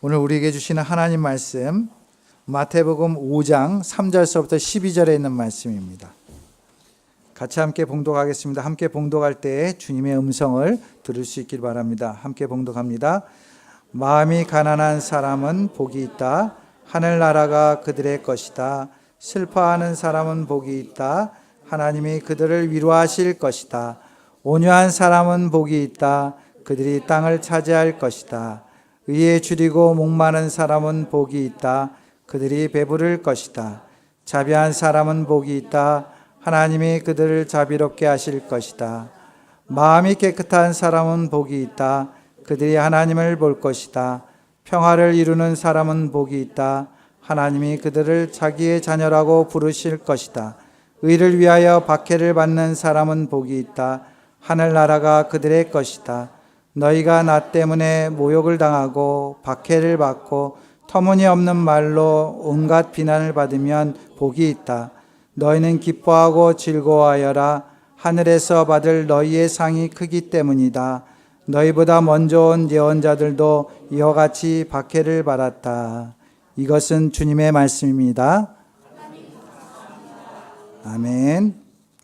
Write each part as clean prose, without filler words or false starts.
오늘 우리에게 주시는 하나님 말씀 마태복음 5장 3절서부터 12절에 있는 말씀입니다. 같이 함께 봉독하겠습니다. 함께 봉독할 때 주님의 음성을 들을 수 있길 바랍니다. 함께 봉독합니다. 마음이 가난한 사람은 복이 있다. 하늘나라가 그들의 것이다. 슬퍼하는 사람은 복이 있다. 하나님이 그들을 위로하실 것이다. 온유한 사람은 복이 있다. 그들이 땅을 차지할 것이다. 의에 줄이고 목마른 사람은 복이 있다. 그들이 배부를 것이다. 자비한 사람은 복이 있다. 하나님이 그들을 자비롭게 하실 것이다. 마음이 깨끗한 사람은 복이 있다. 그들이 하나님을 볼 것이다. 평화를 이루는 사람은 복이 있다. 하나님이 그들을 자기의 자녀라고 부르실 것이다. 의를 위하여 박해를 받는 사람은 복이 있다. 하늘나라가 그들의 것이다. 너희가 나 때문에 모욕을 당하고 박해를 받고 터무니없는 말로 온갖 비난을 받으면 복이 있다. 너희는 기뻐하고 즐거워하여라. 하늘에서 받을 너희의 상이 크기 때문이다. 너희보다 먼저 온 예언자들도 이와 같이 박해를 받았다. 이것은 주님의 말씀입니다. 아멘.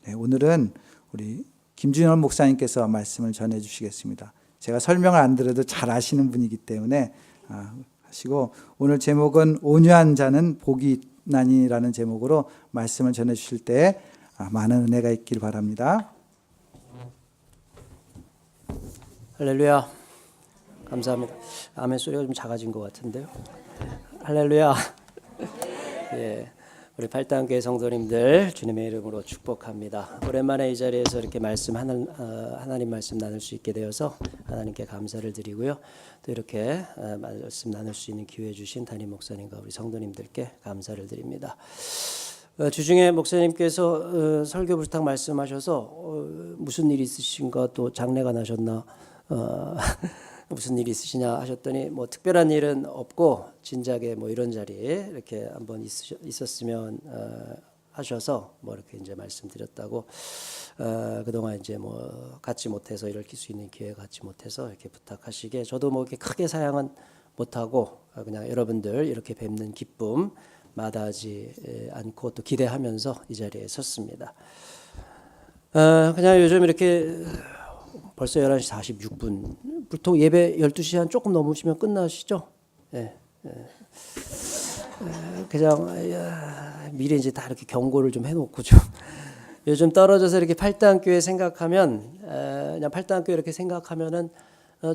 네, 오늘은 우리 김준현 목사님께서 말씀을 전해 주시겠습니다. 제가 설명을 안 드려도 잘 아시는 분이기 때문에 하시고, 오늘 제목은 온유한 자는 복이 있나니라는 제목으로 말씀을 전해 주실 때 많은 은혜가 있길 바랍니다. 할렐루야. 감사합니다. 아멘 소리가 좀 작아진 것 같은데요. 할렐루야. 예, 우리 팔당교회 성도님들 주님의 이름으로 축복합니다. 오랜만에 이 자리에서 이렇게 하나님 말씀 나눌 수 있게 되어서 하나님께 감사를 드리고요. 또 이렇게 말씀 나눌 수 있는 기회 주신 담임 목사님과 우리 성도님들께 감사를 드립니다. 주중에 목사님께서 설교 부탁 말씀하셔서 무슨 일이 있으신가, 또 장례가 나셨나, 무슨 일이 있으시냐 하셨더니 뭐 특별한 일은 없고 진작에 뭐 이런 자리에 이렇게 한번 있었으면 하셔서 뭐 이렇게 이제 말씀드렸다고, 그동안 이제 뭐 갖지 못해서 이럴 수 있는 기회 갖지 못해서 이렇게 부탁하시게, 저도 뭐 이렇게 크게 사양은 못하고 그냥 여러분들 이렇게 뵙는 기쁨 마다하지 않고 또 기대하면서 이 자리에 섰습니다. 그냥 요즘 이렇게 벌써 11시 46분. 보통 예배 12시 한 조금 넘으시면 끝나시죠? 예. 그냥 미리 이제 다 이렇게 경고를 좀 해놓고 좀 요즘 떨어져서 이렇게 팔당교회 생각하면, 그냥 팔당교회 이렇게 생각하면은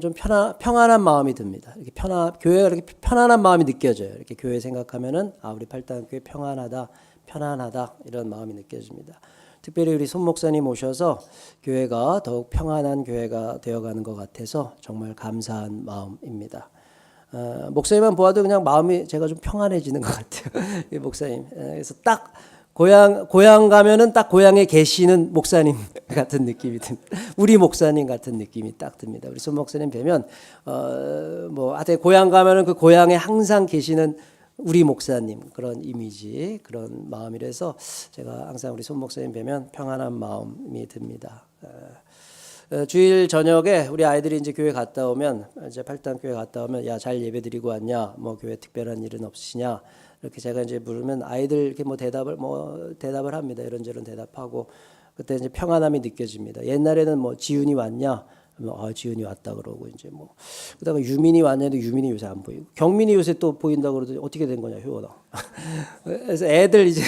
좀 평안한 마음이 듭니다. 이렇게 교회가 이렇게 편안한 마음이 느껴져요. 이렇게 교회 생각하면은 우리 팔당교회 평안하다, 편안하다 이런 마음이 느껴집니다. 특별히 우리 손 목사님 오셔서 교회가 더욱 평안한 교회가 되어가는 것 같아서 정말 감사한 마음입니다. 목사님만 보아도 그냥 마음이 제가 좀 평안해지는 것 같아요. 이 목사님. 그래서 딱 고향 가면은 딱 고향에 계시는 목사님 같은 느낌이 듭니다. 우리 목사님 같은 느낌이 딱 듭니다. 우리 손 목사님 뵈면 하여튼 고향 가면은 그 고향에 항상 계시는 우리 목사님, 그런 이미지, 그런 마음이라서 제가 항상 우리 손 목사님 뵈면 평안한 마음이 듭니다. 주일 저녁에 우리 아이들이 이제 교회 갔다 오면, 이제 팔당교회 갔다 오면, 야, 잘 예배 드리고 왔냐? 뭐 교회 특별한 일은 없으시냐? 이렇게 제가 이제 물으면 아이들 이렇게 대답을 합니다. 이런저런 대답하고, 그때 이제 평안함이 느껴집니다. 옛날에는 뭐 지훈이 왔냐? 지훈이 왔다 그러고, 이제 뭐 그다가 유민이 왔냐도 유민이 요새 안 보이고, 경민이 요새 또 보인다 그러더니 어떻게 된 거냐, 효원아. 그래서 애들 이제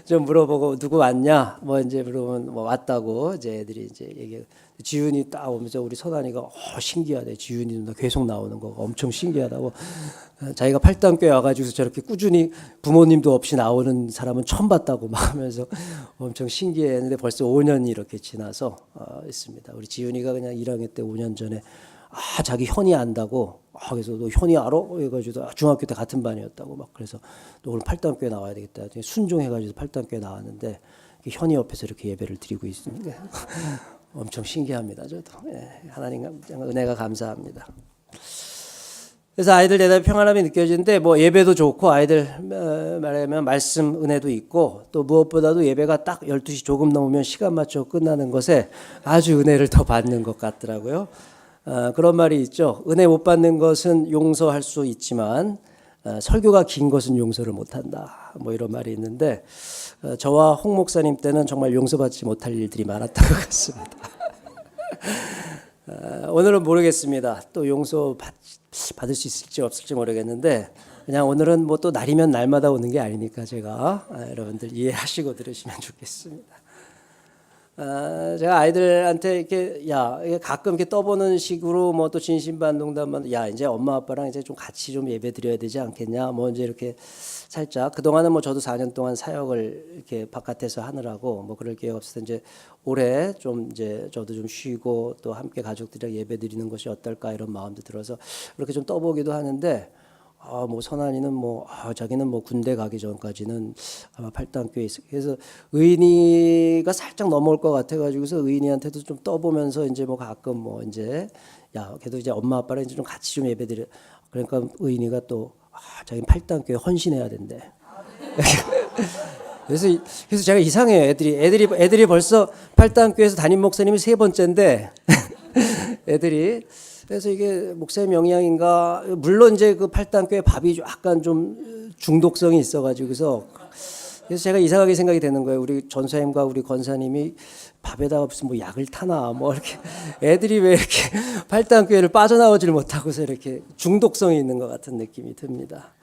좀 물어보고 누구 왔냐, 뭐 이제 물으면 뭐 왔다고 이제 애들이 이제 얘기. 지훈이 딱 오면서 우리 선한이가 신기하대. 지훈이 누나 계속 나오는 거 엄청 신기하다고. 자기가 팔당교회 와가지고 저렇게 꾸준히 부모님도 없이 나오는 사람은 처음 봤다고 막 하면서 엄청 신기했는데 벌써 5년이 이렇게 지나서 있습니다. 우리 지훈이가 그냥 1학년 때 5년 전에 자기 현이 안다고, 그래서 너 현이 알아? 해가지고 중학교 때 같은 반이었다고 막, 그래서 너 오늘 팔당교회 나와야 되겠다. 순종해가지고 팔당교회 나왔는데 현이 옆에서 이렇게 예배를 드리고 있습니다. 엄청 신기합니다. 저도 하나님 은혜가 감사합니다. 그래서 아이들 대답 평안함이 느껴지는데, 뭐 예배도 좋고 아이들 말하면 말씀 은혜도 있고, 또 무엇보다도 예배가 딱 12시 조금 넘으면 시간 맞춰 끝나는 것에 아주 은혜를 더 받는 것 같더라고요. 그런 말이 있죠. 은혜 못 받는 것은 용서할 수 있지만 설교가 긴 것은 용서를 못한다. 뭐 이런 말이 있는데 저와 홍 목사님 때는 정말 용서받지 못할 일들이 많았던 것 같습니다. 오늘은 모르겠습니다. 또 용서 받을 수 있을지 없을지 모르겠는데 그냥 오늘은 뭐 또 날이면 날마다 오는 게 아니니까 제가 여러분들 이해하시고 들으시면 좋겠습니다. 제가 아이들한테 이렇게 이게 가끔 이렇게 떠보는 식으로 뭐 또 진심반동담만 이제 엄마 아빠랑 이제 좀 같이 좀 예배 드려야 되지 않겠냐 뭐 이제 이렇게 살짝 그동안은 뭐 저도 4년 동안 사역을 이렇게 바깥에서 하느라고 뭐 그럴 기회가 없어서 이제 올해 좀 이제 저도 좀 쉬고 또 함께 가족들이랑 예배 드리는 것이 어떨까 이런 마음도 들어서 그렇게 좀 떠보기도 하는데 뭐 선한이는 자기는 군대 가기 전까지는 아마 팔당교에 있어. 그래서 의인이가 살짝 넘어올 것 같아가지고서 의인이한테도 좀 떠보면서 이제 가끔 이제 그래도 이제 엄마 아빠랑 이제 좀 같이 좀 예배드려. 그러니까 의인이가 또 자기는 팔당교에 헌신해야 된대. 그래서 제가 이상해요. 애들이 벌써 팔당교에서 담임 목사님이 3번째인데 애들이. 그래서 이게 목사님 영향인가 물론 이제 그 팔당교회 밥이 약간 좀 중독성이 있어가지고서 그래서 제가 이상하게 생각이 되는 거예요. 우리 전사님과 우리 권사님이 밥에다가 무슨 약을 타나 뭐 이렇게 애들이 왜 이렇게 팔당교회를 빠져나오질 못하고서 이렇게 중독성이 있는 것 같은 느낌이 듭니다.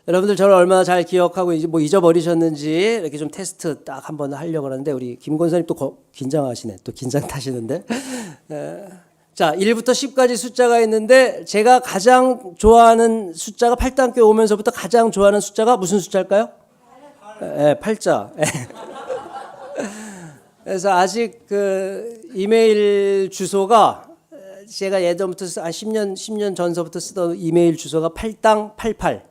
여러분들 저를 얼마나 잘 기억하고 이제 잊어버리셨는지 이렇게 좀 테스트 딱 한번 하려고 하는데 우리 김 권사님 또 긴장하시네. 또 긴장 타시는데. 자, 1부터 10까지 숫자가 있는데 제가 가장 좋아하는 숫자가 팔당교회 오면서부터 가장 좋아하는 숫자가 무슨 숫자일까요? 8자. 그래서 아직 그 이메일 주소가 제가 예전부터 10년 전서부터 쓰던 이메일 주소가 팔당88.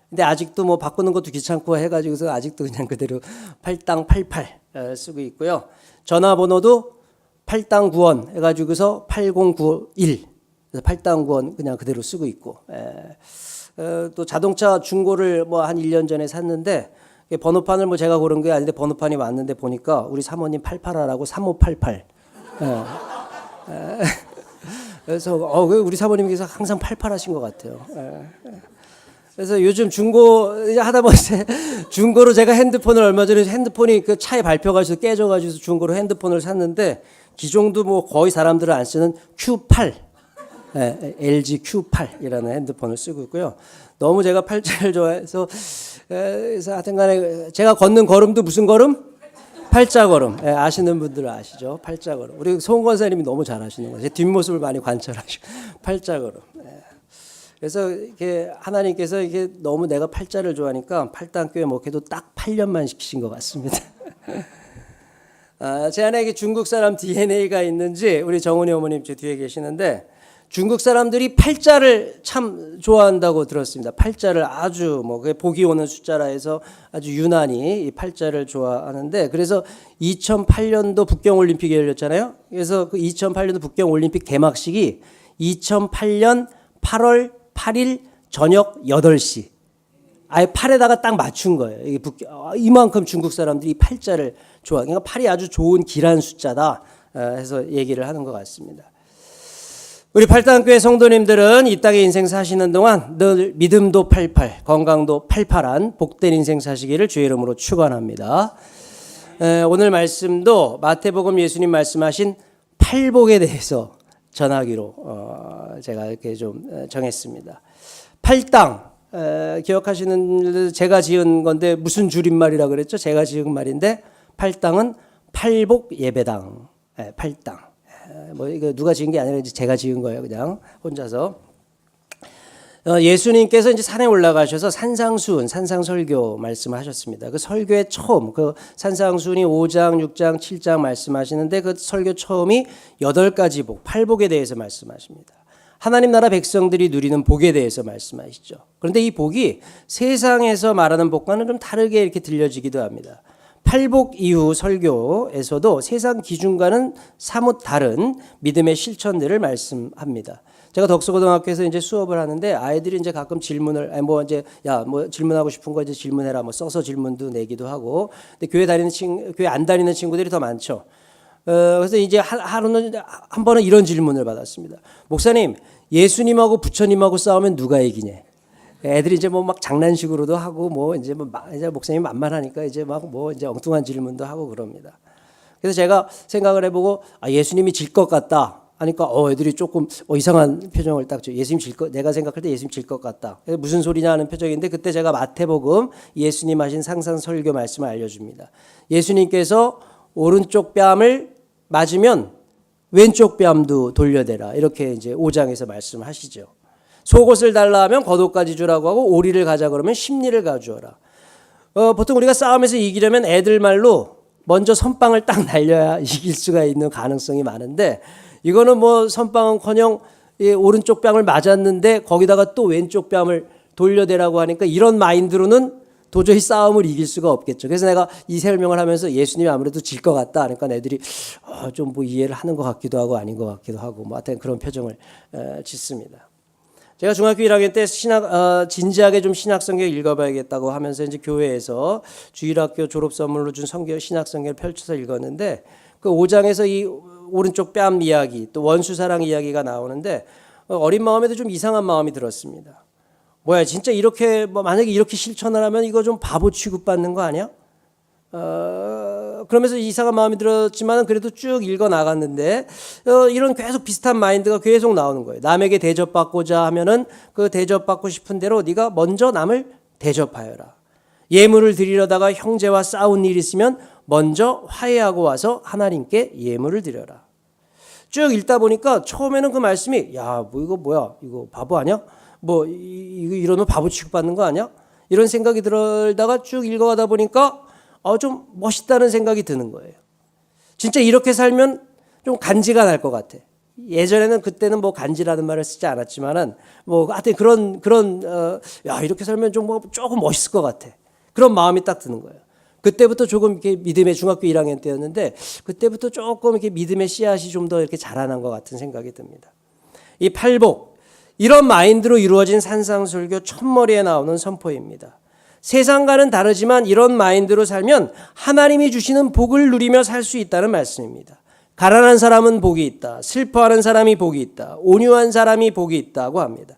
근데 아직도 바꾸는 것도 귀찮고 해가지고서 아직도 그냥 그대로 팔당88 쓰고 있고요. 전화번호도 팔당구원 해가지고서 8091 팔당구원 그냥 그대로 쓰고 있고 또 자동차 중고를 한 1년 전에 샀는데 번호판을 제가 고른 게 아닌데 번호판이 왔는데 보니까 우리 사모님 88하라고 3588 그래서 우리 사모님께서 항상 88하신 것 같아요. 그래서 요즘 중고 하다 보니 중고로 제가 핸드폰을 얼마 전에 핸드폰이 그 차에 밟혀가지고 깨져가지고 중고로 핸드폰을 샀는데 기종도 거의 사람들은 안 쓰는 Q8, LG Q8이라는 핸드폰을 쓰고 있고요. 너무 제가 팔자를 좋아해서 그래서 하여튼간에 제가 걷는 걸음도 무슨 걸음? 팔자 걸음. 아시는 분들은 아시죠? 팔자 걸음. 우리 송 권사님이 너무 잘하시는 거예요. 제 뒷모습을 많이 관찰하시고 팔자 걸음. 그래서 이렇게 하나님께서 이게 너무 내가 팔자를 좋아하니까 팔당교회 목회도 딱 8년만 시키신 것 같습니다. 제 안에 이게 중국 사람 DNA가 있는지 우리 정은희 어머님 제 뒤에 계시는데 중국 사람들이 팔자를 참 좋아한다고 들었습니다. 팔자를 아주 복이 오는 숫자라 해서 아주 유난히 이 팔자를 좋아하는데 그래서 2008년도 북경올림픽이 열렸잖아요. 그래서 그 2008년도 북경올림픽 개막식이 2008년 8월 8일 저녁 8시 아예 팔에다가 딱 맞춘 거예요. 이만큼 중국 사람들이 팔자를 좋아. 그러니까 팔이 아주 좋은 길한 숫자다 해서 얘기를 하는 것 같습니다. 우리 팔당교회 성도님들은 이 땅에 인생 사시는 동안 늘 믿음도 88, 건강도 88한 복된 인생 사시기를 주의 이름으로 축원합니다. 오늘 말씀도 마태복음 예수님 말씀하신 팔복에 대해서 전하기로 제가 이렇게 좀 정했습니다. 팔당 기억하시는 분들 제가 지은 건데 무슨 줄임말이라 그랬죠? 제가 지은 말인데 팔당은 팔복 예배당. 팔당. 이거 누가 지은 게 아니라 제가 지은 거예요. 그냥 혼자서. 예수님께서 이제 산에 올라가셔서 산상수훈, 산상설교 말씀하셨습니다. 그 설교의 처음, 그 산상수훈이 5장, 6장, 7장 말씀하시는데 그 설교 처음이 8가지 복, 팔복에 대해서 말씀하십니다. 하나님 나라 백성들이 누리는 복에 대해서 말씀하시죠. 그런데 이 복이 세상에서 말하는 복과는 좀 다르게 이렇게 들려지기도 합니다. 팔복 이후 설교에서도 세상 기준과는 사뭇 다른 믿음의 실천들을 말씀합니다. 제가 덕수고등학교에서 이제 수업을 하는데 아이들이 이제 가끔 질문을 질문하고 싶은 거 이제 질문해라 써서 질문도 내기도 하고. 근데 교회 안 다니는 친구들이 더 많죠. 그래서 이제 하루는 한 번은 이런 질문을 받았습니다. 목사님, 예수님하고 부처님하고 싸우면 누가 이기냐? 애들이 이제 뭐 막 장난식으로도 하고 뭐 이제 이제 목사님 만만하니까 이제 막 뭐 이제 엉뚱한 질문도 하고 그럽니다. 그래서 제가 생각을 해보고 예수님이 질 것 같다 하니까 애들이 조금 이상한 표정을 딱 줘. 내가 생각할 때 예수님 질 것 같다. 무슨 소리냐 하는 표정인데 그때 제가 마태복음 예수님 하신 상상 설교 말씀을 알려줍니다. 예수님께서 오른쪽 뺨을 맞으면 왼쪽 뺨도 돌려대라. 이렇게 이제 5장에서 말씀하시죠. 속옷을 달라 하면 겉옷까지 주라고 하고 오리를 가자 그러면 심리를 가져오라. 보통 우리가 싸움에서 이기려면 애들 말로 먼저 선빵을 딱 날려야 이길 수가 있는 가능성이 많은데 이거는 뭐 선빵은커녕 오른쪽 뺨을 맞았는데 거기다가 또 왼쪽 뺨을 돌려대라고 하니까 이런 마인드로는 도저히 싸움을 이길 수가 없겠죠. 그래서 내가 이 설명을 하면서 예수님이 아무래도 질 것 같다. 그러니까 애들이 좀 뭐 이해를 하는 것 같기도 하고 아닌 것 같기도 하고 뭐 하여튼 그런 표정을 짓습니다. 제가 중학교 1학년 때 진지하게 좀 신약성경 읽어봐야겠다고 하면서 이제 교회에서 주일학교 졸업 선물로 준 신약성경을 펼쳐서 읽었는데 그 5장에서 이 오른쪽 뺨 이야기 또 원수사랑 이야기가 나오는데 어린 마음에도 좀 이상한 마음이 들었습니다. 뭐야 진짜 이렇게 만약에 이렇게 실천을 하면 이거 좀 바보 취급받는 거 아니야? 그러면서 이상한 마음이 들었지만 그래도 쭉 읽어 나갔는데 이런 계속 비슷한 마인드가 계속 나오는 거예요. 남에게 대접받고자 하면은 그 대접받고 싶은 대로 네가 먼저 남을 대접하여라. 예물을 드리려다가 형제와 싸운 일이 있으면 먼저 화해하고 와서 하나님께 예물을 드려라. 쭉 읽다 보니까 처음에는 그 말씀이 뭐 이거 뭐야 이거 바보 아니야? 뭐 이러면 바보 취급받는 거 아니야? 이런 생각이 들다가 쭉 읽어가다 보니까 좀 멋있다는 생각이 드는 거예요. 진짜 이렇게 살면 좀 간지가 날 것 같아. 예전에는 그때는 뭐 간지라는 말을 쓰지 않았지만은 뭐 하여튼 그런 이렇게 살면 좀 조금 멋있을 것 같아. 그런 마음이 딱 드는 거예요. 그때부터 조금 이렇게 믿음의 중학교 1학년 때였는데 그때부터 조금 이렇게 믿음의 씨앗이 좀 더 이렇게 자라난 것 같은 생각이 듭니다. 이 팔복 이런 마인드로 이루어진 산상설교 첫머리에 나오는 선포입니다. 세상과는 다르지만 이런 마인드로 살면 하나님이 주시는 복을 누리며 살 수 있다는 말씀입니다. 가난한 사람은 복이 있다. 슬퍼하는 사람이 복이 있다. 온유한 사람이 복이 있다고 합니다.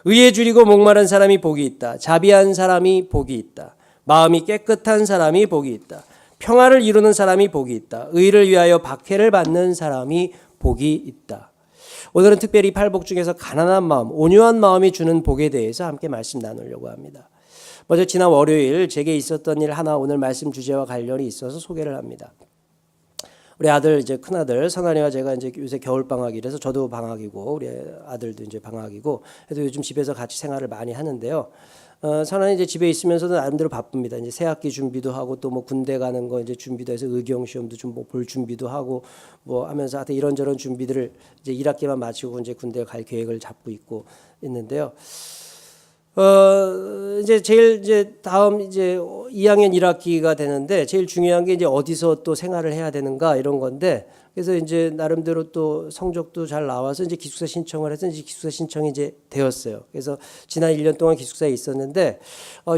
의에 줄이고 목마른 사람이 복이 있다. 자비한 사람이 복이 있다. 마음이 깨끗한 사람이 복이 있다. 평화를 이루는 사람이 복이 있다. 의를 위하여 박해를 받는 사람이 복이 있다. 오늘은 특별히 팔복 중에서 가난한 마음, 온유한 마음이 주는 복에 대해서 함께 말씀 나누려고 합니다. 먼저 지난 월요일 제게 있었던 일 하나 오늘 말씀 주제와 관련이 있어서 소개를 합니다. 우리 아들 이제 큰 아들 선환이와 제가 이제 요새 겨울 방학이라서 저도 방학이고 우리 아들도 이제 방학이고 그래도 요즘 집에서 같이 생활을 많이 하는데요. 선환이 이제 집에 있으면서도 나름대로 바쁩니다. 이제 새학기 준비도 하고 또 뭐 군대 가는 거 이제 준비도 해서 의경 시험도 좀 뭐 볼 준비도 하고 뭐 하면서 하여튼 이런저런 준비들을 이제 1학기만 마치고 이제 군대 갈 계획을 잡고 있는데요. 이제 제일 이제 다음 이제 2학년 1학기가 되는데 제일 중요한 게 이제 어디서 또 생활을 해야 되는가 이런 건데 그래서 이제 나름대로 또 성적도 잘 나와서 이제 기숙사 신청을 해서 이제 기숙사 신청이 이제 되었어요. 그래서 지난 1년 동안 기숙사에 있었는데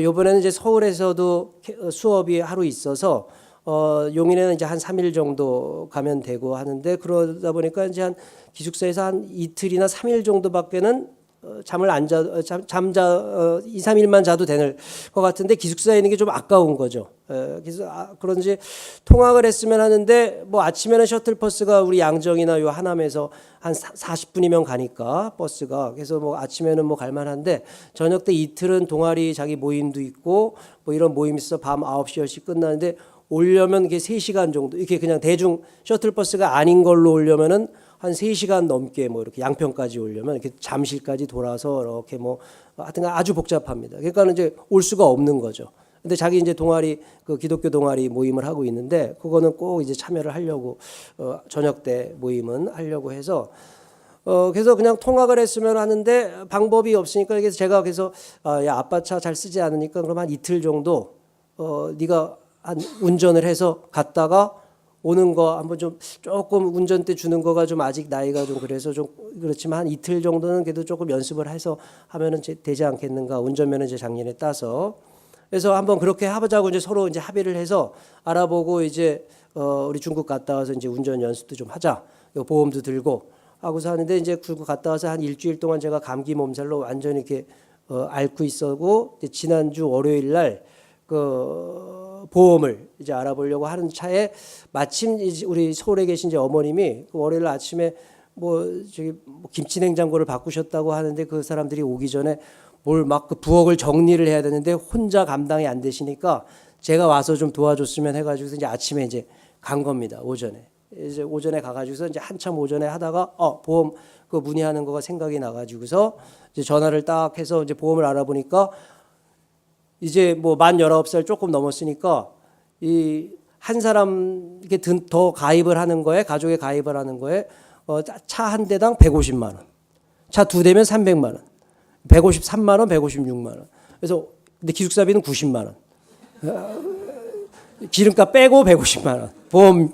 이번에는 이제 서울에서도 수업이 하루 있어서 용인에는 이제 한 3일 정도 가면 되고 하는데 그러다 보니까 이제 한 기숙사에서 한 이틀이나 3일 정도밖에는 잠을 안 자, 2, 3일만 자도 되는 것 같은데 기숙사에 있는 게 좀 아까운 거죠. 그래서 그런지 통학을 했으면 하는데 뭐 아침에는 셔틀버스가 우리 양정이나 요 하남에서 한 40분이면 가니까 버스가 그래서 뭐 아침에는 뭐 갈만한데 저녁 때 이틀은 동아리 자기 모임도 있고 뭐 이런 모임 있어 밤 9시 10시 끝나는데 오려면 이게 3시간 정도 이렇게 그냥 대중 셔틀버스가 아닌 걸로 오려면은 한 3시간 넘게 뭐 이렇게 양평까지 오려면 이렇게 잠실까지 돌아서 이렇게 뭐 하여튼 아주 복잡합니다. 그러니까 이제 올 수가 없는 거죠. 근데 자기 이제 동아리 그 기독교 동아리 모임을 하고 있는데 그거는 꼭 이제 참여를 하려고 저녁 때 모임은 하려고 해서 그래서 그냥 통학을 했으면 하는데 방법이 없으니까 그래서 제가 그래서 야 아빠 차 잘 쓰지 않으니까 그럼 한 이틀 정도 네가 한 운전을 해서 갔다가 오는 거 한번 좀 조금 운전대 주는 거가 좀 아직 나이가 좀 그래서 좀 그렇지만 한 이틀 정도는 그래도 조금 연습을 해서 하면은 되지 않겠는가 운전면허 이제 작년에 따서 그래서 한번 그렇게 해보자고 이제 서로 이제 합의를 해서 알아보고 이제 우리 중국 갔다 와서 이제 운전 연습도 좀 하자. 보험도 들고 하고서 하는데 이제 중국 갔다 와서 한 일주일 동안 제가 감기 몸살로 완전히 이렇게 앓고 있었고 이제 지난주 월요일 날 그 보험을 이제 알아보려고 하는 차에 마침 이제 우리 서울에 계신 이제 어머님이 그 월요일 아침에 뭐 저기 뭐 김치 냉장고를 바꾸셨다고 하는데 그 사람들이 오기 전에 뭘 막 그 부엌을 정리를 해야 되는데 혼자 감당이 안 되시니까 제가 와서 좀 도와줬으면 해가지고 이제 아침에 이제 간 겁니다. 오전에 이제 오전에 가가지고서 이제 한참 오전에 하다가 보험 그 문의하는 거가 생각이 나가지고서 이제 전화를 딱 해서 이제 보험을 알아보니까 이제 뭐 만 19살 조금 넘었으니까 이 한 사람 이렇게 더 가입을 하는 거에 가족에 가입을 하는 거에 차 한 대당 150만 원, 차 두 대면 300만 원, 153만 원, 156만 원. 그래서 근데 기숙사비는 90만 원, 기름값 빼고 150만 원. 보험.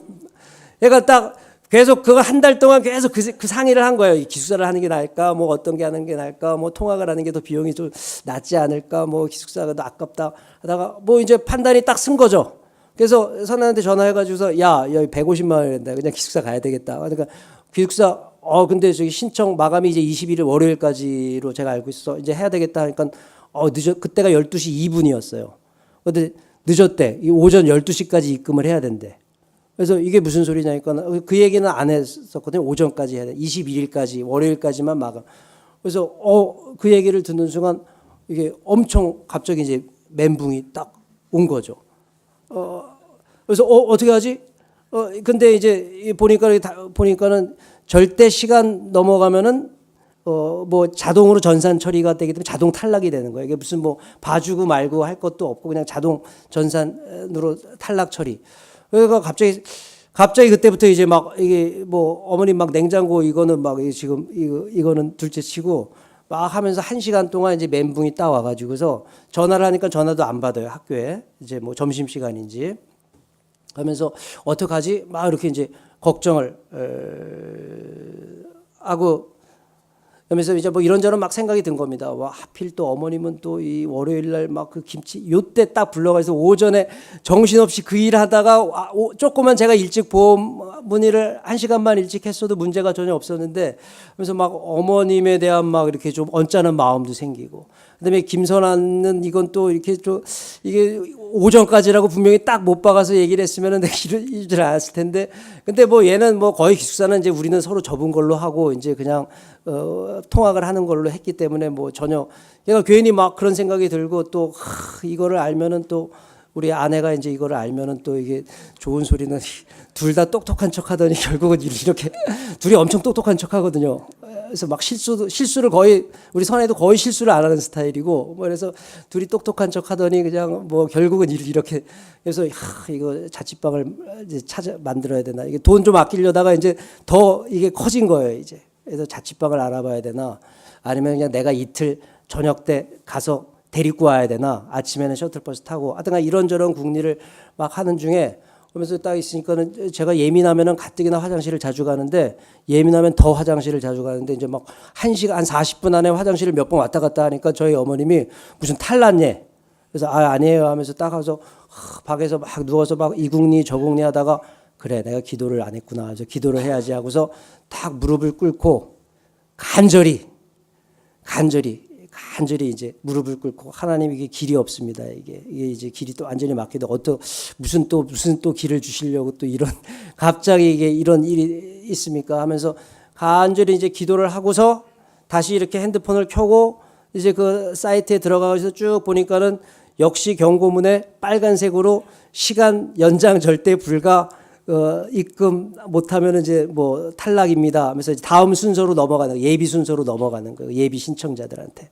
얘가 딱 계속 그거 한 달 동안 계속 그 상의를 한 거예요. 기숙사를 하는 게 나을까, 뭐 어떤 게 하는 게 나을까, 뭐 통학을 하는 게 더 비용이 좀 낫지 않을까, 뭐 기숙사가 더 아깝다 하다가 뭐 이제 판단이 딱 쓴 거죠. 그래서 선생한테 전화해가지고서 야 여기 150만 원인데 그냥 기숙사 가야 되겠다. 그러니까 기숙사 근데 저기 신청 마감이 이제 21일 월요일까지로 제가 알고 있어. 이제 해야 되겠다 하니까 그때가 12시 2분이었어요. 근데 늦었대. 이 오전 12시까지 입금을 해야 된대. 그래서 이게 무슨 소리냐니까 그 얘기는 안 했었거든요. 오전까지 해야 돼. 21일까지 월요일까지만 마감. 그래서 그 얘기를 듣는 순간 이게 엄청 갑자기 이제 멘붕이 딱 온 거죠. 그래서 어떻게 하지? 근데 이제 보니까는 절대 시간 넘어가면은 뭐 자동으로 전산 처리가 되기 때문에 자동 탈락이 되는 거예요. 이게 무슨 뭐 봐주고 말고 할 것도 없고 그냥 자동 전산으로 탈락 처리. 그러니까 갑자기 그때부터 이제 막 이게 뭐 어머님 막 냉장고 이거는 막 지금 이거는 둘째 치고 막 하면서 1시간 동안 이제 멘붕이 딱 와가지고서 전화를 하니까 전화도 안 받아요. 학교에 이제 뭐 점심 시간인지 하면서 어떡하지? 막 이렇게 이제 걱정을 하고 그러면서 이제 뭐 이런저런 막 생각이 든 겁니다. 와 하필 또 어머님은 또 이 월요일 날 막 그 김치 요때 딱 불러가서 오전에 정신없이 그 일 하다가 조금만 제가 일찍 보험 문의를 1시간만 일찍 했어도 문제가 전혀 없었는데 그래서 막 어머님에 대한 막 이렇게 좀 언짢은 마음도 생기고 그다음에 김선아는 이건 또 이렇게 좀 이게 오전까지라고 분명히 딱 못 박아서 얘기를 했으면은 내가 이러질 않았을 텐데 근데 뭐 얘는 뭐 거의 기숙사는 이제 우리는 서로 접은 걸로 하고 이제 그냥 통학을 하는 걸로 했기 때문에 뭐 전혀 얘가 괜히 막 그런 생각이 들고 또 이거를 알면은 또 우리 아내가 이제 이거를 알면은 또 이게 좋은 소리는 둘 다 똑똑한 척하더니 결국은 이렇게 둘이 엄청 똑똑한 척하거든요. 그래서 막 실수를 거의 우리 선혜도 거의 실수를 안 하는 스타일이고 뭐 그래서 둘이 똑똑한 척하더니 그냥 뭐 결국은 이렇게 그래서 이거 자취방을 이제 만들어야 되나 이게 돈 좀 아끼려다가 이제 더 이게 커진 거예요 이제. 그래서 자취방을 알아봐야 되나 아니면 그냥 내가 이틀 저녁 때 가서 데리고 와야 되나 아침에는 셔틀버스 타고 하여튼 이런저런 궁리를 막 하는 중에 그러면서 딱 있으니까는 제가 예민하면은 가뜩이나 화장실을 자주 가는데 예민하면 더 화장실을 자주 가는데 이제 막 1시간 한 40분 안에 화장실을 몇 번 왔다 갔다 하니까 저희 어머님이 무슨 탈났냐 그래서 아니에요 하면서 딱 가서 밖에서 막 누워서 막 이궁리 저궁리 하다가 그래 내가 기도를 안 했구나 그래서 기도를 해야지 하고서 딱 무릎을 꿇고 간절히 이제 무릎을 꿇고 하나님 이게 길이 없습니다. 이게 이제 길이 또 완전히 막히다. 무슨 또 길을 주시려고 또 이런 갑자기 이게 이런 일이 있습니까? 하면서 간절히 이제 기도를 하고서 다시 이렇게 핸드폰을 켜고 이제 그 사이트에 들어가서 쭉 보니까는 역시 경고문에 빨간색으로 시간 연장 절대 불가 입금 못하면 이제 뭐 탈락입니다. 하면서 다음 순서로 넘어가는 예비 순서로 넘어가는 거예요. 예비 신청자들한테.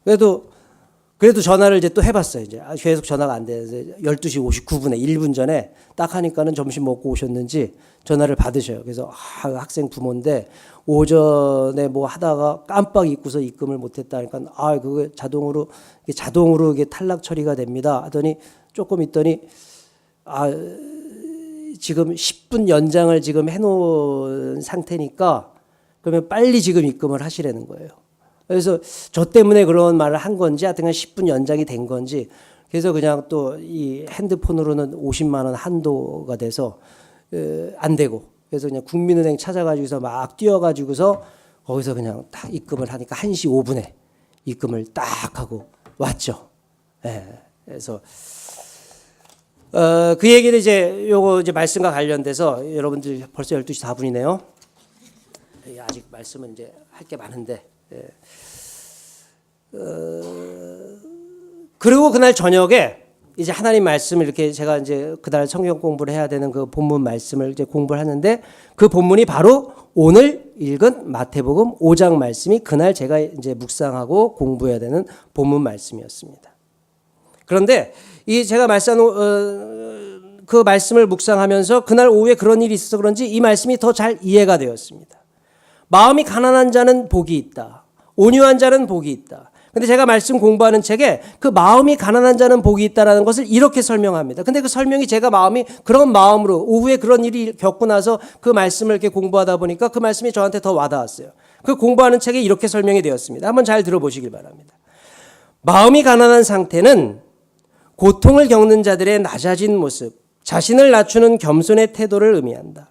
그래도 전화를 이제 또 해봤어요. 이제 계속 전화가 안 돼서 12시 59분에 1분 전에 딱 하니까는 점심 먹고 오셨는지 전화를 받으셔요. 그래서 학생 부모인데 오전에 뭐 하다가 깜빡 잊고서 입금을 못했다 하니까 그거 자동으로 이게 탈락 처리가 됩니다. 하더니 조금 있더니 지금 10분 연장을 지금 해놓은 상태니까 그러면 빨리 지금 입금을 하시라는 거예요. 그래서 저 때문에 그런 말을 한 건지 하여튼 10분 연장이 된 건지 그래서 그냥 또 이 핸드폰으로는 50만 원 한도가 돼서 안 되고, 그래서 그냥 국민은행 찾아가지고서 막 뛰어가지고서 거기서 그냥 딱 입금을 하니까 1시 5분에 입금을 딱 하고 왔죠. 예. 그래서 그 얘기를 이제 요거 이제 말씀과 관련돼서 여러분들 벌써 12시 4분이네요. 아직 말씀은 이제 할 게 많은데. 예. 그리고 그날 저녁에 이제 하나님 말씀을 이렇게 제가 이제 그날 성경 공부를 해야 되는 그 본문 말씀을 이제 공부를 하는데, 그 본문이 바로 오늘 읽은 마태복음 5장 말씀이 그날 제가 이제 묵상하고 공부해야 되는 본문 말씀이었습니다. 그런데 이 제가 그 말씀을 묵상하면서 그날 오후에 그런 일이 있어서 그런지 이 말씀이 더 잘 이해가 되었습니다. 마음이 가난한 자는 복이 있다. 온유한 자는 복이 있다. 근데 제가 말씀 공부하는 책에 그 마음이 가난한 자는 복이 있다라는 것을 이렇게 설명합니다. 근데 그 설명이 제가 마음이 그런 마음으로 오후에 그런 일이 겪고 나서 그 말씀을 이렇게 공부하다 보니까 그 말씀이 저한테 더 와닿았어요. 그 공부하는 책에 이렇게 설명이 되었습니다. 한번 잘 들어보시길 바랍니다. 마음이 가난한 상태는 고통을 겪는 자들의 낮아진 모습, 자신을 낮추는 겸손의 태도를 의미한다.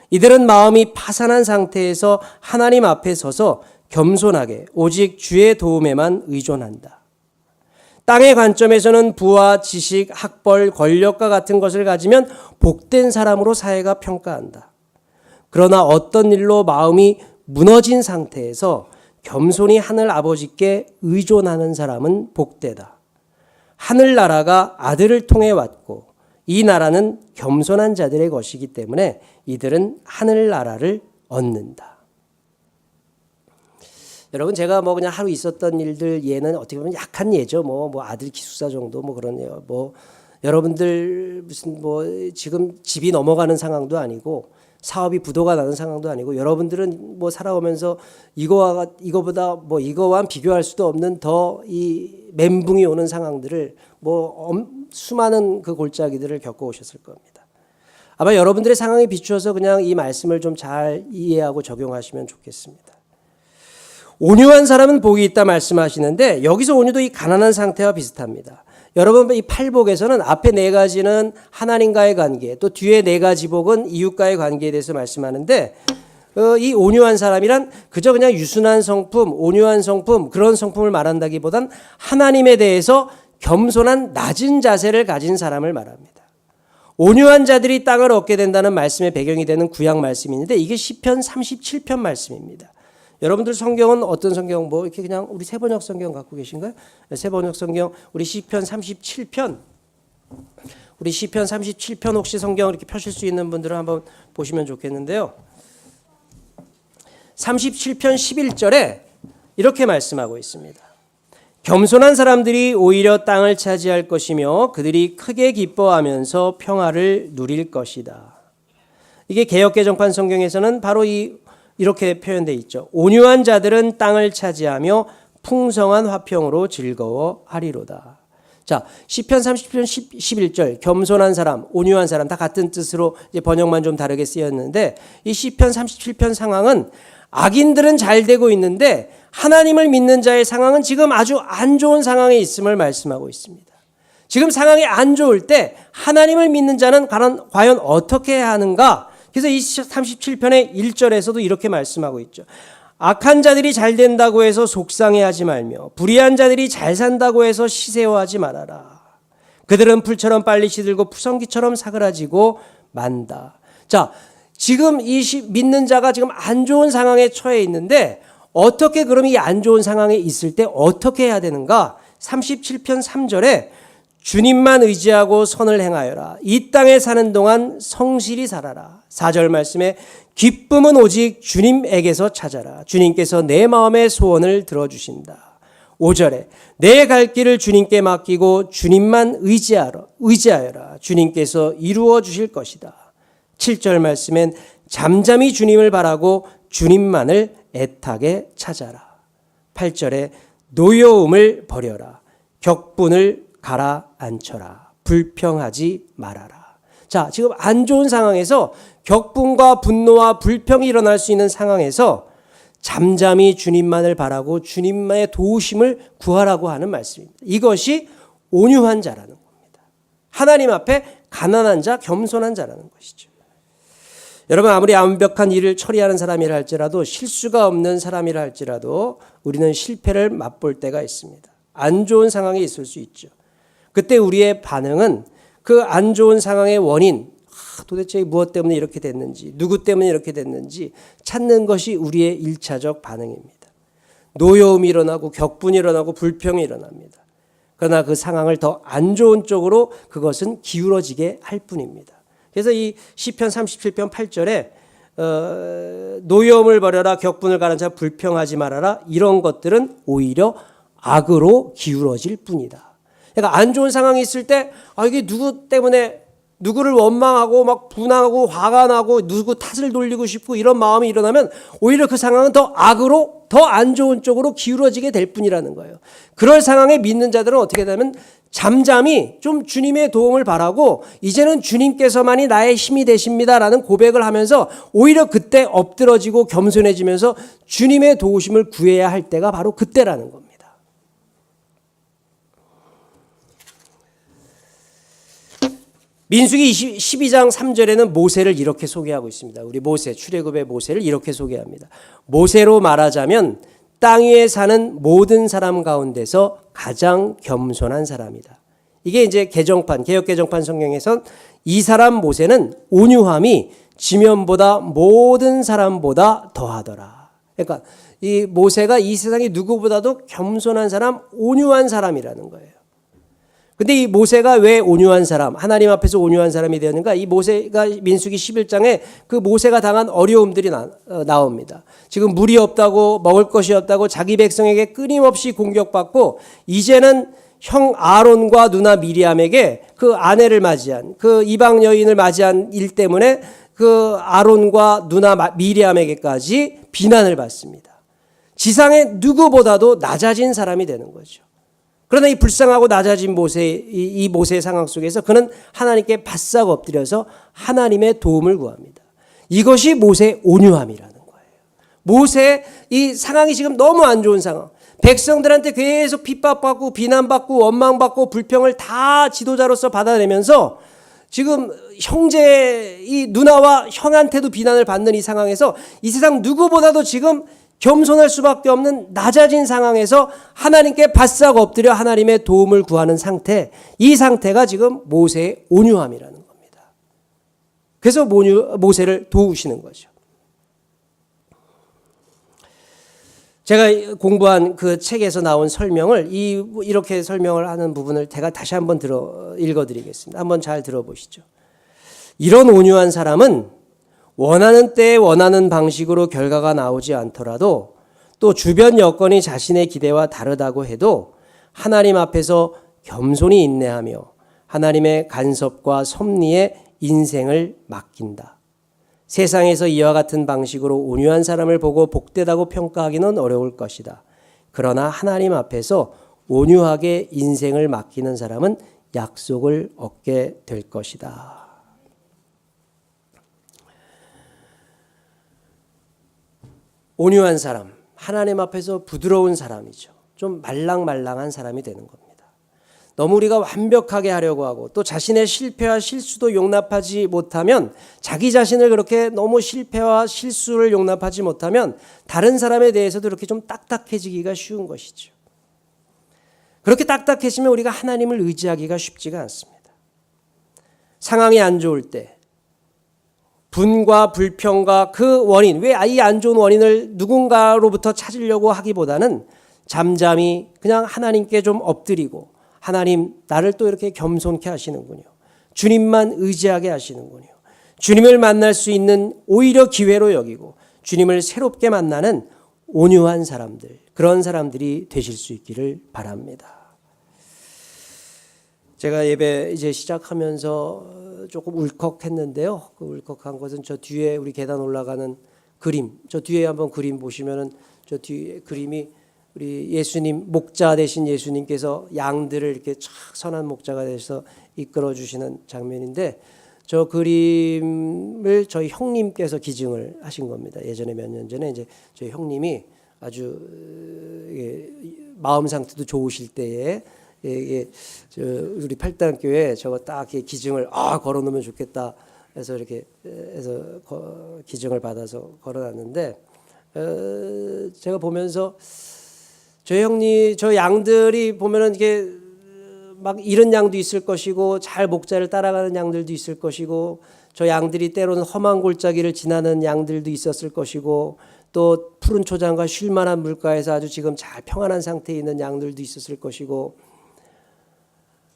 이들은 마음이 파산한 상태에서 하나님 앞에 서서 겸손하게 오직 주의 도움에만 의존한다. 땅의 관점에서는 부와 지식, 학벌, 권력과 같은 것을 가지면 복된 사람으로 사회가 평가한다. 그러나 어떤 일로 마음이 무너진 상태에서 겸손히 하늘 아버지께 의존하는 사람은 복되다. 하늘나라가 아들을 통해 왔고 이 나라는 겸손한 자들의 것이기 때문에 이들은 하늘나라를 얻는다. 여러분, 제가 뭐 그냥 하루 있었던 일들 예는 어떻게 보면 약한 예죠. 뭐 아들 기숙사 정도 뭐 그런 예. 뭐 여러분들 무슨 뭐 지금 집이 넘어가는 상황도 아니고 사업이 부도가 나는 상황도 아니고, 여러분들은 뭐 살아오면서 이거보다 뭐 이거와 비교할 수도 없는 더 이 멘붕이 오는 상황들을 뭐 수많은 그 골짜기들을 겪어 오셨을 겁니다. 아마 여러분들의 상황에 비추어서 그냥 이 말씀을 좀 잘 이해하고 적용하시면 좋겠습니다. 온유한 사람은 복이 있다 말씀하시는데, 여기서 온유도 이 가난한 상태와 비슷합니다. 여러분, 이 팔복에서는 앞에 네 가지는 하나님과의 관계, 또 뒤에 네 가지 복은 이웃과의 관계에 대해서 말씀하는데, 이 온유한 사람이란 그저 그냥 유순한 성품, 온유한 성품, 그런 성품을 말한다기보단 하나님에 대해서 겸손한 낮은 자세를 가진 사람을 말합니다. 온유한 자들이 땅을 얻게 된다는 말씀의 배경이 되는 구약 말씀인데, 이게 시편 37편 말씀입니다. 여러분들 성경은 어떤 성경, 뭐 이렇게 그냥 우리 세번역 성경 갖고 계신가요? 세번역 성경, 우리 시편 37편, 우리 시편 37편 혹시 성경 이렇게 펴실 수 있는 분들은 한번 보시면 좋겠는데요. 37편 11절에 이렇게 말씀하고 있습니다. 겸손한 사람들이 오히려 땅을 차지할 것이며 그들이 크게 기뻐하면서 평화를 누릴 것이다. 이게 개역개정판 성경에서는 바로 이렇게 표현되어 있죠. 온유한 자들은 땅을 차지하며 풍성한 화평으로 즐거워하리로다. 자, 시편 30편 11절 겸손한 사람, 온유한 사람 다 같은 뜻으로 이제 번역만 좀 다르게 쓰였는데, 이 시편 37편 상황은 악인들은 잘 되고 있는데 하나님을 믿는 자의 상황은 지금 아주 안 좋은 상황에 있음을 말씀하고 있습니다. 지금 상황이 안 좋을 때 하나님을 믿는 자는 과연 어떻게 해야 하는가? 그래서 이 37편의 1절에서도 이렇게 말씀하고 있죠. 악한 자들이 잘 된다고 해서 속상해하지 말며 불의한 자들이 잘 산다고 해서 시세워하지 말아라. 그들은 풀처럼 빨리 시들고 푸성기처럼 사그라지고 만다. 자, 지금 믿는 자가 지금 안 좋은 상황에 처해 있는데, 어떻게 그럼 이 안 좋은 상황에 있을 때 어떻게 해야 되는가? 37편 3절에 주님만 의지하고 선을 행하여라. 이 땅에 사는 동안 성실히 살아라. 4절 말씀에 기쁨은 오직 주님에게서 찾아라. 주님께서 내 마음의 소원을 들어주신다. 5절에 내 갈 길을 주님께 맡기고 주님만 의지하여라. 주님께서 이루어 주실 것이다. 7절 말씀엔 잠잠히 주님을 바라고 주님만을 애타게 찾아라. 8절에 노여움을 버려라. 격분을 가라앉혀라. 불평하지 말아라. 자, 지금 안 좋은 상황에서 격분과 분노와 불평이 일어날 수 있는 상황에서 잠잠히 주님만을 바라고 주님만의 도우심을 구하라고 하는 말씀입니다. 이것이 온유한 자라는 겁니다. 하나님 앞에 가난한 자, 겸손한 자라는 것이죠. 여러분, 아무리 완벽한 일을 처리하는 사람이라 할지라도, 실수가 없는 사람이라 할지라도 우리는 실패를 맛볼 때가 있습니다. 안 좋은 상황이 있을 수 있죠. 그때 우리의 반응은 그 안 좋은 상황의 원인, 도대체 무엇 때문에 이렇게 됐는지, 누구 때문에 이렇게 됐는지 찾는 것이 우리의 1차적 반응입니다. 노여움이 일어나고 격분이 일어나고 불평이 일어납니다. 그러나 그 상황을 더 안 좋은 쪽으로 그것은 기울어지게 할 뿐입니다. 그래서 이 시편 37편 8절에 노여움을 버려라, 격분을 가라앉아 불평하지 말아라, 이런 것들은 오히려 악으로 기울어질 뿐이다. 그러니까 안 좋은 상황이 있을 때 이게 누구 때문에, 누구를 원망하고 막 분하고 화가 나고 누구 탓을 돌리고 싶고 이런 마음이 일어나면 오히려 그 상황은 더 악으로, 더 안 좋은 쪽으로 기울어지게 될 뿐이라는 거예요. 그럴 상황에 믿는 자들은 어떻게 되면 잠잠히 좀 주님의 도움을 바라고, 이제는 주님께서만이 나의 힘이 되십니다라는 고백을 하면서 오히려 그때 엎드러지고 겸손해지면서 주님의 도우심을 구해야 할 때가 바로 그때라는 겁니다. 민수기 12장 3절에는 모세를 이렇게 소개하고 있습니다. 우리 모세, 출애굽의 모세를 이렇게 소개합니다. 모세로 말하자면 땅 위에 사는 모든 사람 가운데서 가장 겸손한 사람이다. 이게 이제 개정판, 개역개정판 성경에선 이 사람 모세는 온유함이 지면보다 모든 사람보다 더하더라. 그러니까 이 모세가 이 세상에 누구보다도 겸손한 사람, 온유한 사람이라는 거예요. 근데 이 모세가 왜 온유한 사람, 하나님 앞에서 온유한 사람이 되었는가? 이 모세가 민수기 11장에 그 모세가 당한 어려움들이 나옵니다. 지금 물이 없다고, 먹을 것이 없다고 자기 백성에게 끊임없이 공격받고, 이제는 형 아론과 누나 미리암에게 그 아내를 맞이한, 그 이방 여인을 맞이한 일 때문에 그 아론과 누나 미리암에게까지 비난을 받습니다. 지상의 누구보다도 낮아진 사람이 되는 거죠. 그러나 이 불쌍하고 낮아진 이 모세의 상황 속에서 그는 하나님께 바싹 엎드려서 하나님의 도움을 구합니다. 이것이 모세의 온유함이라는 거예요. 모세의 이 상황이 지금 너무 안 좋은 상황, 백성들한테 계속 핍박받고 비난받고 원망받고 불평을 다 지도자로서 받아내면서 지금 형제, 이 누나와 형한테도 비난을 받는 이 상황에서 이 세상 누구보다도 지금 겸손할 수밖에 없는 낮아진 상황에서 하나님께 바싹 엎드려 하나님의 도움을 구하는 상태, 이 상태가 지금 모세의 온유함이라는 겁니다. 그래서 모세를 도우시는 거죠. 제가 공부한 그 책에서 나온 설명을 이렇게 설명을 하는 부분을 제가 다시 한번 읽어드리겠습니다. 한번 잘 들어보시죠. 이런 온유한 사람은 원하는 때에 원하는 방식으로 결과가 나오지 않더라도, 또 주변 여건이 자신의 기대와 다르다고 해도 하나님 앞에서 겸손히 인내하며 하나님의 간섭과 섭리에 인생을 맡긴다. 세상에서 이와 같은 방식으로 온유한 사람을 보고 복되다고 평가하기는 어려울 것이다. 그러나 하나님 앞에서 온유하게 인생을 맡기는 사람은 약속을 얻게 될 것이다. 온유한 사람, 하나님 앞에서 부드러운 사람이죠. 좀 말랑말랑한 사람이 되는 겁니다. 너무 우리가 완벽하게 하려고 하고 또 자신의 실패와 실수도 용납하지 못하면, 자기 자신을 그렇게 너무 실패와 실수를 용납하지 못하면 다른 사람에 대해서도 이렇게 좀 딱딱해지기가 쉬운 것이죠. 그렇게 딱딱해지면 우리가 하나님을 의지하기가 쉽지가 않습니다. 상황이 안 좋을 때 분과 불평과 그 원인, 왜 이 안 좋은 원인을 누군가로부터 찾으려고 하기보다는 잠잠히 그냥 하나님께 좀 엎드리고, 하나님 나를 또 이렇게 겸손케 하시는군요. 주님만 의지하게 하시는군요. 주님을 만날 수 있는 오히려 기회로 여기고 주님을 새롭게 만나는 온유한 사람들, 그런 사람들이 되실 수 있기를 바랍니다. 제가 예배 이제 시작하면서 조금 울컥했는데요. 그 울컥한 것은 저 뒤에 우리 계단 올라가는 그림, 저 뒤에 한번 그림 보시면은 저 뒤에 그림이 우리 예수님, 목자 되신 예수님께서 양들을 이렇게 촥 선한 목자가 되셔서 이끌어 주시는 장면인데, 저 그림을 저희 형님께서 기증을 하신 겁니다. 예전에 몇 년 전에 이제 저희 형님이 아주 마음 상태도 좋으실 때에 이게 우리 팔당교회 저거 딱 이렇게 기증을 걸어놓으면 좋겠다 해서 이렇게 해서 기증을 받아서 걸어놨는데 제가 보면서 저 양들이 보면은 이게 막 이런 양도 있을 것이고 잘 목자를 따라가는 양들도 있을 것이고 저 양들이 때로는 험한 골짜기를 지나는 양들도 있었을 것이고 또 푸른 초장과 쉴만한 물가에서 아주 지금 잘 평안한 상태에 있는 양들도 있었을 것이고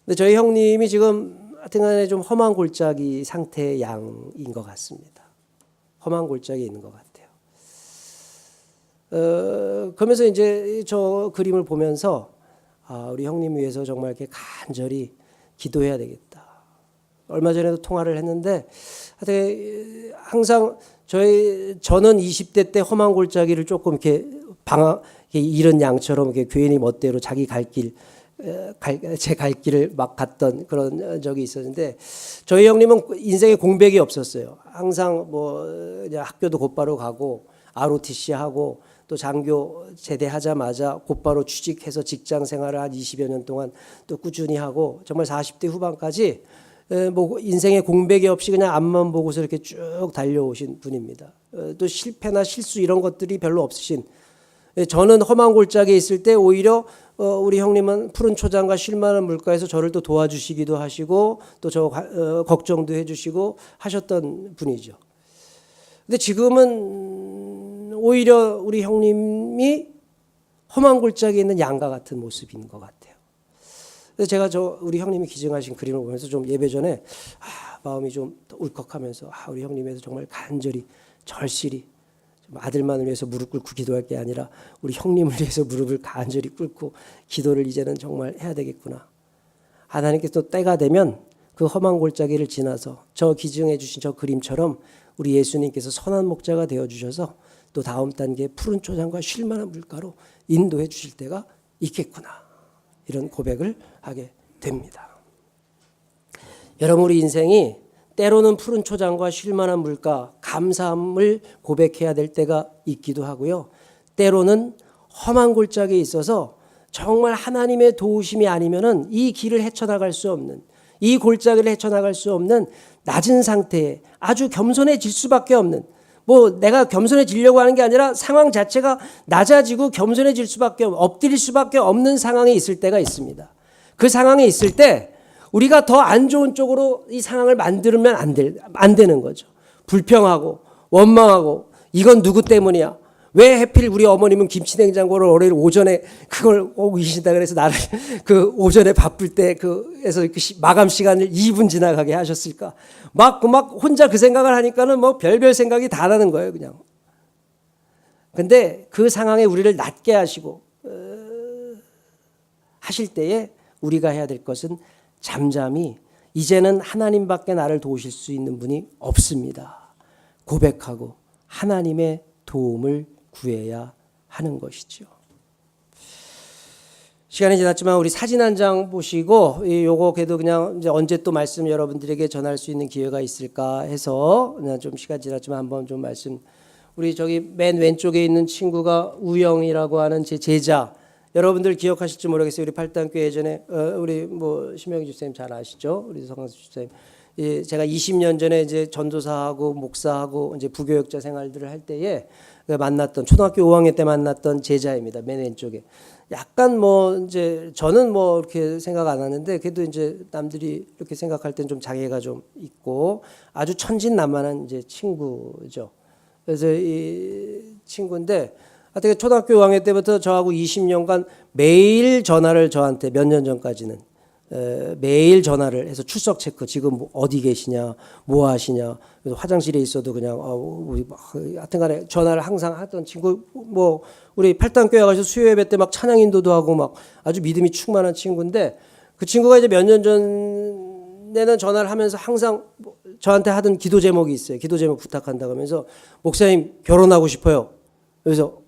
근데 저희 형님이 지금 하여튼간에 좀 험한 골짜기 상태의 양인 것 같습니다. 험한 골짜기에 있는 것 같아요. 그러면서 이제 저 그림을 보면서 우리 형님 위해서 정말 이렇게 간절히 기도해야 되겠다. 얼마 전에도 통화를 했는데 하여튼 항상 저는 20대 때 험한 골짜기를 조금 이렇게 이런 양처럼 이렇게 괜히 멋대로 자기 제 갈 길을 막 갔던 그런 적이 있었는데 저희 형님은 인생에 공백이 없었어요. 항상 뭐 그냥 학교도 곧바로 가고 ROTC 하고 또 장교 제대하자마자 곧바로 취직해서 직장 생활을 한 20여 년 동안 또 꾸준히 하고 정말 40대 후반까지 뭐 인생에 공백이 없이 그냥 앞만 보고서 이렇게 쭉 달려오신 분입니다. 또 실패나 실수 이런 것들이 별로 없으신 저는 험한 골짜기에 있을 때 오히려 우리 형님은 푸른 초장과 쉴만한 물가에서 저를 또 도와주시기도 하시고 또 저 걱정도 해주시고 하셨던 분이죠. 근데 지금은 오히려 우리 형님이 험한 골짜기에 있는 양과 같은 모습인 것 같아요. 그래서 제가 우리 형님이 기증하신 그림을 보면서 좀 예배 전에 마음이 좀 울컥하면서 우리 형님에서 정말 간절히 절실히 아들만을 위해서 무릎 꿇고 기도할 게 아니라 우리 형님을 위해서 무릎을 간절히 꿇고 기도를 이제는 정말 해야 되겠구나. 하나님께서 또 때가 되면 그 험한 골짜기를 지나서 저 기증해 주신 저 그림처럼 우리 예수님께서 선한 목자가 되어 주셔서 또 다음 단계에 푸른 초장과 쉴만한 물가로 인도해 주실 때가 있겠구나. 이런 고백을 하게 됩니다. 여러분 우리 인생이 때로는 푸른 초장과 쉴만한 물가, 감사함을 고백해야 될 때가 있기도 하고요. 때로는 험한 골짜기에 있어서 정말 하나님의 도우심이 아니면은 이 길을 헤쳐나갈 수 없는, 이 골짜기를 헤쳐나갈 수 없는 낮은 상태에 아주 겸손해질 수밖에 없는, 뭐 내가 겸손해지려고 하는 게 아니라 상황 자체가 낮아지고 겸손해질 수밖에 엎드릴 수밖에 없는 상황에 있을 때가 있습니다. 그 상황에 있을 때 우리가 더 안 좋은 쪽으로 이 상황을 만들면 안 되는 거죠. 불평하고 원망하고 이건 누구 때문이야? 왜 하필 우리 어머님은 김치냉장고를 월요일 오전에 그걸 오고 계신다 그래서 나를 그 오전에 바쁠 때 그래서 마감 시간을 2분 지나가게 하셨을까? 막 혼자 그 생각을 하니까는 뭐 별별 생각이 다 나는 거예요, 그냥. 근데 그 상황에 우리를 낮게 하시고 하실 때에 우리가 해야 될 것은 잠잠히 이제는 하나님밖에 나를 도우실 수 있는 분이 없습니다. 고백하고 하나님의 도움을 구해야 하는 것이죠. 시간이 지났지만 우리 사진 한 장 보시고 요거 그래도 그냥 이제 언제 또 말씀 여러분들에게 전할 수 있는 기회가 있을까 해서 그냥 좀 시간 지났지만 한번 좀 말씀. 우리 저기 맨 왼쪽에 있는 친구가 우영이라고 하는 제 제자. 여러분들 기억하실지 모르겠어요. 우리 팔당교회 예전에 우리 뭐 심영희 집사님 잘 아시죠? 우리 성광수 집사님. 제가 20년 전에 이제 전도사하고 목사하고 이제 부교역자 생활들을 할 때에 만났던 초등학교 5학년 때 만났던 제자입니다. 맨 왼쪽에. 약간 뭐 이제 저는 뭐 이렇게 생각 안 하는데 그래도 이제 남들이 이렇게 생각할 땐 좀 장애가 좀 있고 아주 천진난만한 이제 친구죠. 그래서 이 친구인데 하여튼 초등학교 5학년 때부터 저하고 20년간 매일 전화를 저한테 몇 년 전까지는 매일 전화를 해서 출석 체크 지금 어디 계시냐 뭐 하시냐 화장실에 있어도 그냥 하여튼간에 전화를 항상 하던 친구 뭐 우리 팔당교회 가서 수요예배 때 막 찬양 인도도 하고 막 아주 믿음이 충만한 친구인데 그 친구가 이제 몇 년 전에는 전화를 하면서 항상 저한테 하던 기도 제목이 있어요. 기도 제목 부탁한다고 하면서 목사님 결혼하고 싶어요. 그래서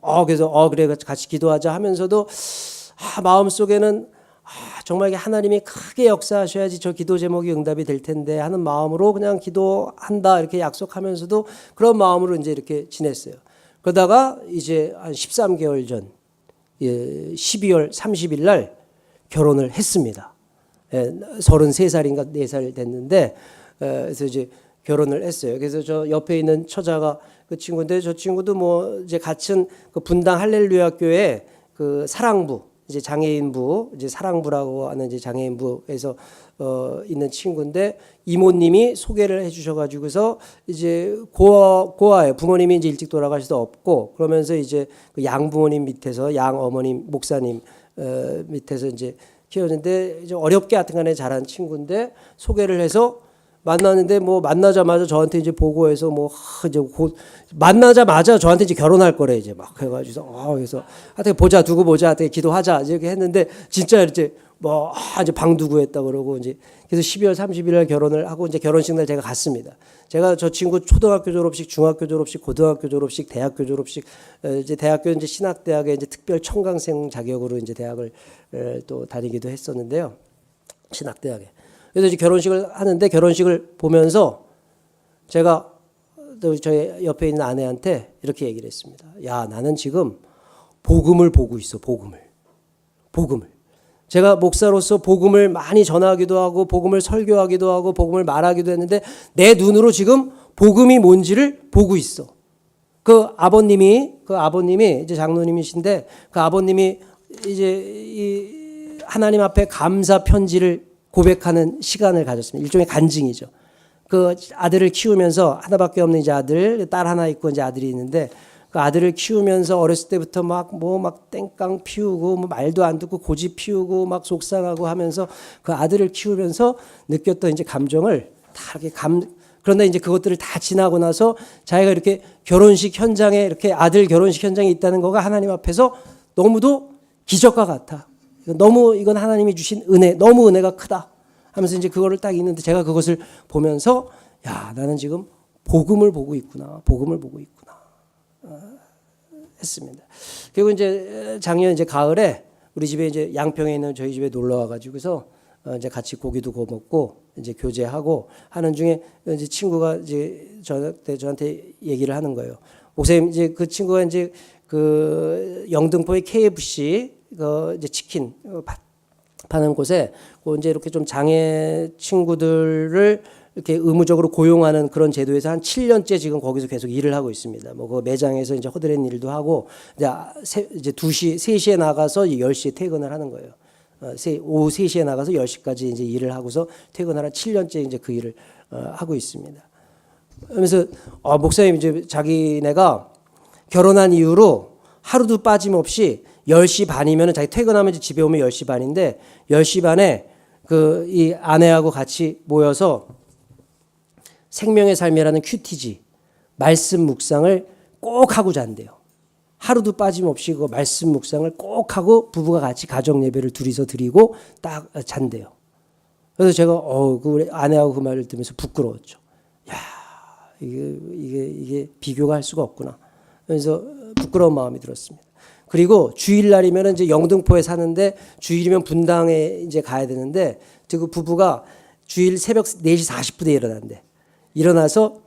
그래 같이 기도하자 하면서도 마음속에는 정말 하나님이 크게 역사하셔야지 저 기도 제목이 응답이 될 텐데 하는 마음으로 그냥 기도한다 이렇게 약속하면서도 그런 마음으로 이제 이렇게 지냈어요. 그러다가 이제 한 13개월 전 12월 30일 날 결혼을 했습니다. 33살인가 4살 됐는데 그래서 이제 결혼을 했어요. 그래서 저 옆에 있는 처자가 그 친구인데 저 친구도 뭐 이제 같은 그 분당 할렐루야 교회 그 사랑부 이제 장애인부 이제 사랑부라고 하는 이제 장애인부에서 있는 친구인데 이모님이 소개를 해주셔가지고서 이제 고아예요. 부모님이 이제 일찍 돌아가셔서 없고 그러면서 이제 그 양부모님 밑에서 양어머님 목사님 밑에서 이제 키웠는데 이제 어렵게 하여튼간에 자란 친구인데 소개를 해서 만났는데 뭐 만나자마자 저한테 이제 보고해서 뭐 이제 곧 만나자마자 저한테 이제 결혼할 거래 이제 막 해가지고 그래서 하여튼 보자 두고 보자 하여튼 기도하자 이렇게 했는데 진짜 이제 뭐 이제 방 두고 했다 그러고 이제 그래서 12월 30일 날 결혼을 하고 이제 결혼식 날 제가 갔습니다. 제가 저 친구 초등학교 졸업식, 중학교 졸업식, 고등학교 졸업식, 대학교 졸업식 이제 대학교 이제 신학대학에 이제 특별 청강생 자격으로 이제 대학을 또 다니기도 했었는데요. 신학대학에. 그래서 이제 결혼식을 하는데 결혼식을 보면서 제가 또 저희 옆에 있는 아내한테 이렇게 얘기를 했습니다. 야, 나는 지금 복음을 보고 있어. 복음을. 제가 목사로서 복음을 많이 전하기도 하고 복음을 설교하기도 하고 복음을 말하기도 했는데 내 눈으로 지금 복음이 뭔지를 보고 있어. 그 아버님이 이제 장로님이신데 그 아버님이 이제 이 하나님 앞에 감사 편지를 고백하는 시간을 가졌습니다. 일종의 간증이죠. 그 아들을 키우면서 하나밖에 없는 이제 아들, 딸 하나 있고 이제 아들이 있는데 그 아들을 키우면서 어렸을 때부터 막 땡깡 피우고 뭐 말도 안 듣고 고집 피우고 막 속상하고 하면서 그 아들을 키우면서 느꼈던 이제 감정을 다 이렇게 그런데 이제 그것들을 다 지나고 나서 자기가 이렇게 결혼식 현장에 이렇게 아들 결혼식 현장에 있다는 거가 하나님 앞에서 너무도 기적과 같아. 너무 이건 하나님이 주신 은혜, 너무 은혜가 크다 하면서 이제 그거를 딱 읽는데 제가 그것을 보면서 야, 나는 지금 복음을 보고 있구나 했습니다. 그리고 이제 작년 이제 가을에 우리 집에 이제 양평에 있는 저희 집에 놀러 와가지고서 이제 같이 고기도 구워 먹고 이제 교제하고 하는 중에 이제 친구가 이제 저한테 얘기를 하는 거예요. 목사님 이제 그 친구가 이제 그 영등포의 KFC 그 이제 치킨 파는 곳에 이제 이렇게 좀 장애 친구들을 이렇게 의무적으로 고용하는 그런 제도에서 한 7년째 지금 거기서 계속 일을 하고 있습니다. 뭐 그 매장에서 이제 허드렛 일도 하고 이제 2시, 3시에 나가서 10시에 퇴근을 하는 거예요. 오후 3시에 나가서 10시까지 이제 일을 하고서 퇴근하라 7년째 이제 그 일을 하고 있습니다. 그러면서 목사님 이제 자기네가 결혼한 이후로 하루도 빠짐없이 10시 반이면 자기 퇴근하면 집에 오면 10시 반인데 10시 반에 그 이 아내하고 같이 모여서 생명의 삶이라는 큐티지 말씀 묵상을 꼭 하고 잔대요. 하루도 빠짐없이 그 말씀 묵상을 꼭 하고 부부가 같이 가정 예배를 둘이서 드리고 딱 잔대요. 그래서 제가 그 아내하고 그 말을 들으면서 부끄러웠죠. 야, 이게 비교가 할 수가 없구나. 그래서 부끄러운 마음이 들었습니다. 그리고 주일날이면 이제 영등포에 사는데 주일이면 분당에 이제 가야 되는데 그 부부가 주일 새벽 4시 40분에 일어난대. 일어나서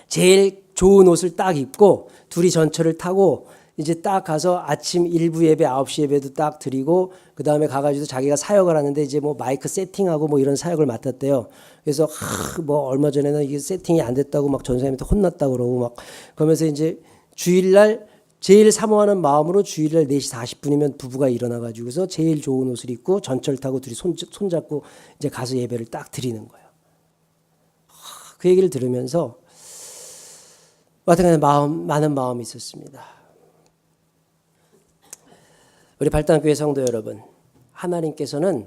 제일 좋은 옷을 딱 입고 둘이 전철을 타고 이제 딱 가서 아침 1부 예배 9시 예배도 딱 드리고 그다음에 가가지고 자기가 사역을 하는데 이제 뭐 마이크 세팅하고 뭐 이런 사역을 맡았대요. 그래서 뭐 얼마 전에는 이게 세팅이 안 됐다고 막 전사님한테 혼났다고 그러고 막 그러면서 이제 주일날 제일 사모하는 마음으로 주일날 4시 40분이면 부부가 일어나가지고서 제일 좋은 옷을 입고 전철 타고 둘이 손잡고 이제 가서 예배를 딱 드리는 거예요. 그 얘기를 들으면서 많은 마음이 있었습니다. 우리 발단교회 성도 여러분, 하나님께서는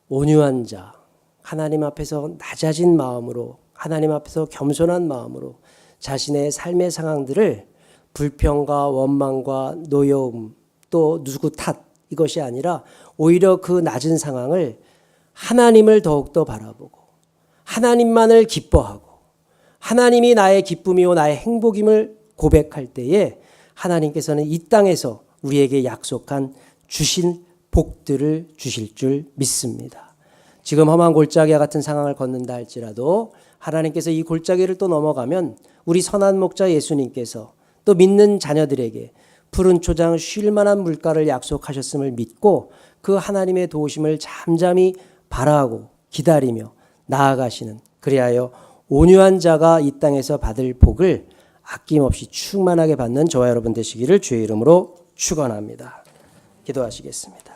온유한 자, 하나님 앞에서 낮아진 마음으로, 하나님 앞에서 겸손한 마음으로 자신의 삶의 상황들을 불평과 원망과 노여움 또 누구 탓 이것이 아니라 오히려 그 낮은 상황을 하나님을 더욱더 바라보고 하나님만을 기뻐하고 하나님이 나의 기쁨이요 나의 행복임을 고백할 때에 하나님께서는 이 땅에서 우리에게 약속한 주신 복들을 주실 줄 믿습니다. 지금 험한 골짜기와 같은 상황을 걷는다 할지라도 하나님께서 이 골짜기를 또 넘어가면 우리 선한 목자 예수님께서 또 믿는 자녀들에게 푸른 초장 쉴 만한 물가를 약속하셨음을 믿고 그 하나님의 도우심을 잠잠히 바라고 기다리며 나아가시는, 그리하여 온유한 자가 이 땅에서 받을 복을 아낌없이 충만하게 받는 저와 여러분 되시기를 주의 이름으로 축원합니다. 기도하시겠습니다.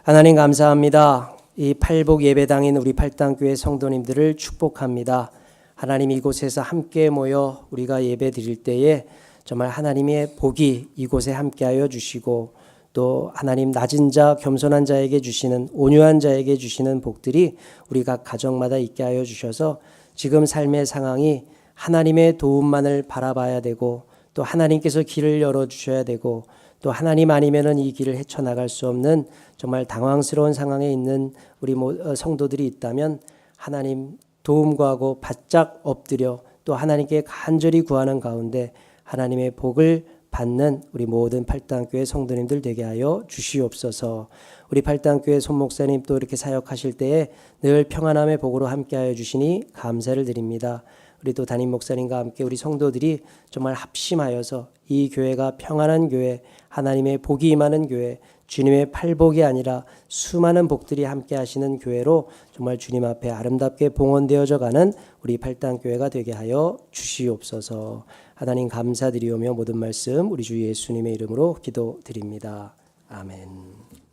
하나님 감사합니다. 이 팔복 예배당인 우리 팔당교회 성도님들을 축복합니다. 하나님 이곳에서 함께 모여 우리가 예배 드릴 때에 정말 하나님의 복이 이곳에 함께하여 주시고, 또 하나님 낮은 자 겸손한 자에게 주시는, 온유한 자에게 주시는 복들이 우리 각 가정마다 있게 하여 주셔서 지금 삶의 상황이 하나님의 도움만을 바라봐야 되고, 또 하나님께서 길을 열어주셔야 되고, 또 하나님 아니면은 이 길을 헤쳐나갈 수 없는 정말 당황스러운 상황에 있는 우리 성도들이 있다면 하나님 도움 구하고 바짝 엎드려 또 하나님께 간절히 구하는 가운데 하나님의 복을 받는 우리 모든 팔당교회 성도님들 되게 하여 주시옵소서. 우리 팔당교회 손목사님 또 이렇게 사역하실 때에 늘 평안함의 복으로 함께하여 주시니 감사를 드립니다. 우리 또 담임 목사님과 함께 우리 성도들이 정말 합심하여서 이 교회가 평안한 교회, 하나님의 복이 임하는 교회, 주님의 팔복이 아니라 수많은 복들이 함께 하시는 교회로 정말 주님 앞에 아름답게 봉헌되어져 가는 우리 팔당교회가 되게 하여 주시옵소서. 하나님 감사드리오며 모든 말씀 우리 주 예수님의 이름으로 기도드립니다. 아멘.